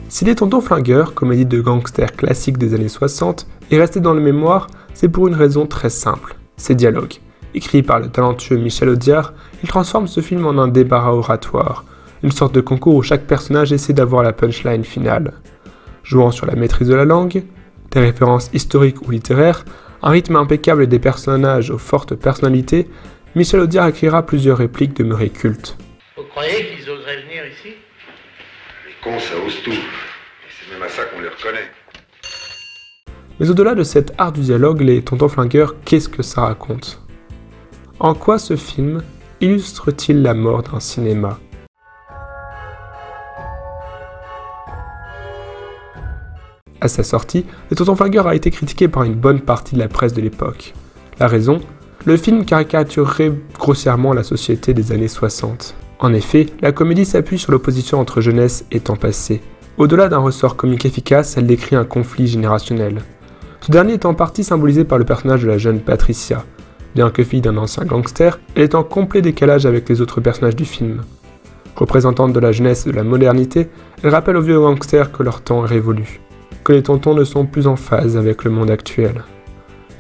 Si Les Tontons Flingueurs, comédie de gangsters classique des années 60, est resté dans la mémoire, c'est pour une raison très simple, ses dialogues. Écrit par le talentueux Michel Audiard, il transforme ce film en un débarras oratoire, une sorte de concours où chaque personnage essaie d'avoir la punchline finale. Jouant sur la maîtrise de la langue, des références historiques ou littéraires, un rythme impeccable et des personnages aux fortes personnalités, Michel Audiard écrira plusieurs répliques demeurées cultes. Vous croyez qu'ils oseraient venir ici? Les cons, ça ose tout. Et c'est même à ça qu'on les reconnaît. Mais au-delà de cet art du dialogue, Les Tontons Flingueurs, qu'est-ce que ça raconte? En quoi ce film illustre-t-il la mort d'un cinéma? À sa sortie, Les Tontons Flingueurs a été critiqué par une bonne partie de la presse de l'époque. La raison? Le film caricaturerait grossièrement la société des années 60. En effet, la comédie s'appuie sur l'opposition entre jeunesse et temps passé. Au-delà d'un ressort comique efficace, elle décrit un conflit générationnel. Ce dernier est en partie symbolisé par le personnage de la jeune Patricia. Bien que fille d'un ancien gangster, elle est en complet décalage avec les autres personnages du film. Représentante de la jeunesse et de la modernité, elle rappelle aux vieux gangsters que leur temps est révolu, que les tontons ne sont plus en phase avec le monde actuel.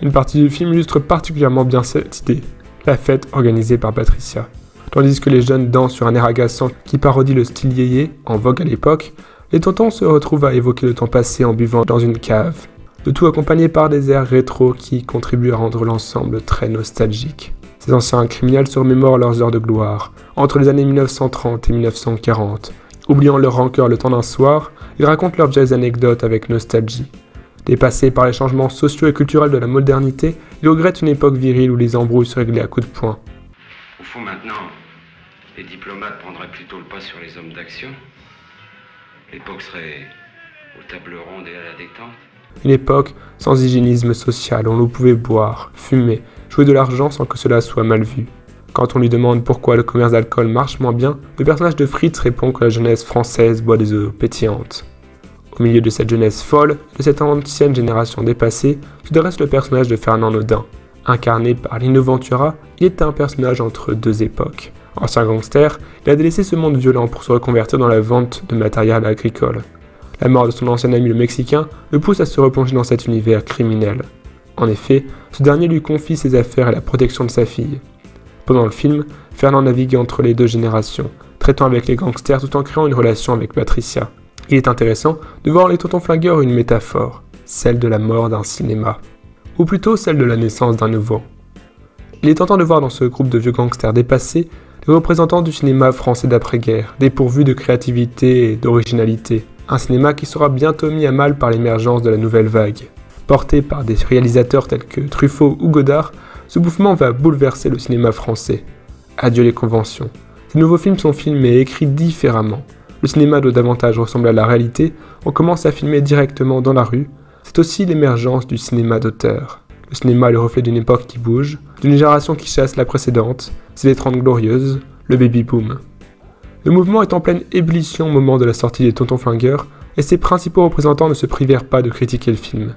Une partie du film illustre particulièrement bien cette idée, la fête organisée par Patricia. Tandis que les jeunes dansent sur un air agaçant qui parodie le style yéyé, en vogue à l'époque, les tontons se retrouvent à évoquer le temps passé en buvant dans une cave. Le tout accompagné par des airs rétro qui contribuent à rendre l'ensemble très nostalgique. Ces anciens criminels se remémorent leurs heures de gloire, entre les années 1930 et 1940. Oubliant leur rancœur le temps d'un soir, ils racontent leurs vieilles anecdotes avec nostalgie. Dépassés par les changements sociaux et culturels de la modernité, ils regrettent une époque virile où les embrouilles se réglaient à coups de poing. Au fond, maintenant, les diplomates prendraient plutôt le pas sur les hommes d'action. L'époque serait aux tables rondes et à la détente. Une époque sans hygiénisme social, où l'on pouvait boire, fumer, jouer de l'argent sans que cela soit mal vu. Quand on lui demande pourquoi le commerce d'alcool marche moins bien, le personnage de Fritz répond que la jeunesse française boit des eaux pétillantes. Au milieu de cette jeunesse folle, de cette ancienne génération dépassée, se dresse le personnage de Fernand Naudin. Incarné par Lino Ventura, il est un personnage entre deux époques. Ancien gangster, il a délaissé ce monde violent pour se reconvertir dans la vente de matériel agricole. La mort de son ancien ami le Mexicain le pousse à se replonger dans cet univers criminel. En effet, ce dernier lui confie ses affaires et la protection de sa fille. Pendant le film, Fernand navigue entre les deux générations, traitant avec les gangsters tout en créant une relation avec Patricia. Il est intéressant de voir Les Tontons Flingueurs une métaphore, celle de la mort d'un cinéma, ou plutôt celle de la naissance d'un nouveau. Il est tentant de voir dans ce groupe de vieux gangsters dépassés les représentants du cinéma français d'après-guerre, dépourvus de créativité et d'originalité. Un cinéma qui sera bientôt mis à mal par l'émergence de la nouvelle vague. Porté par des réalisateurs tels que Truffaut ou Godard, ce mouvement va bouleverser le cinéma français. Adieu les conventions. Ces nouveaux films sont filmés et écrits différemment. Le cinéma doit davantage ressembler à la réalité, on commence à filmer directement dans la rue. C'est aussi l'émergence du cinéma d'auteur. Le cinéma est le reflet d'une époque qui bouge, d'une génération qui chasse la précédente, c'est les 30 glorieuses, le baby-boom. Le mouvement est en pleine ébullition au moment de la sortie des Tontons Flingueurs, et ses principaux représentants ne se privèrent pas de critiquer le film.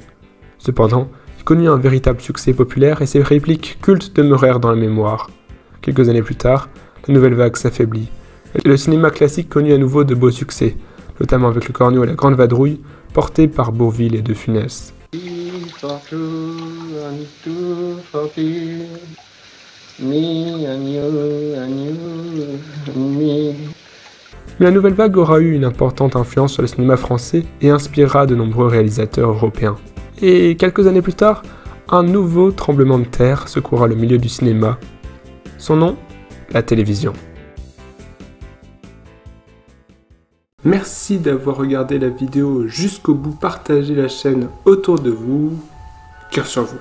Cependant, il connut un véritable succès populaire et ses répliques cultes demeurèrent dans la mémoire. Quelques années plus tard, la nouvelle vague s'affaiblit, et le cinéma classique connut à nouveau de beaux succès, notamment avec Le Corneau et la Grande Vadrouille, portés par Bourvil et De Funès. Mais la nouvelle vague aura eu une importante influence sur le cinéma français et inspirera de nombreux réalisateurs européens. Et quelques années plus tard, un nouveau tremblement de terre secouera le milieu du cinéma. Son nom, la télévision. Merci d'avoir regardé la vidéo jusqu'au bout, partagez la chaîne autour de vous, cœur sur vous.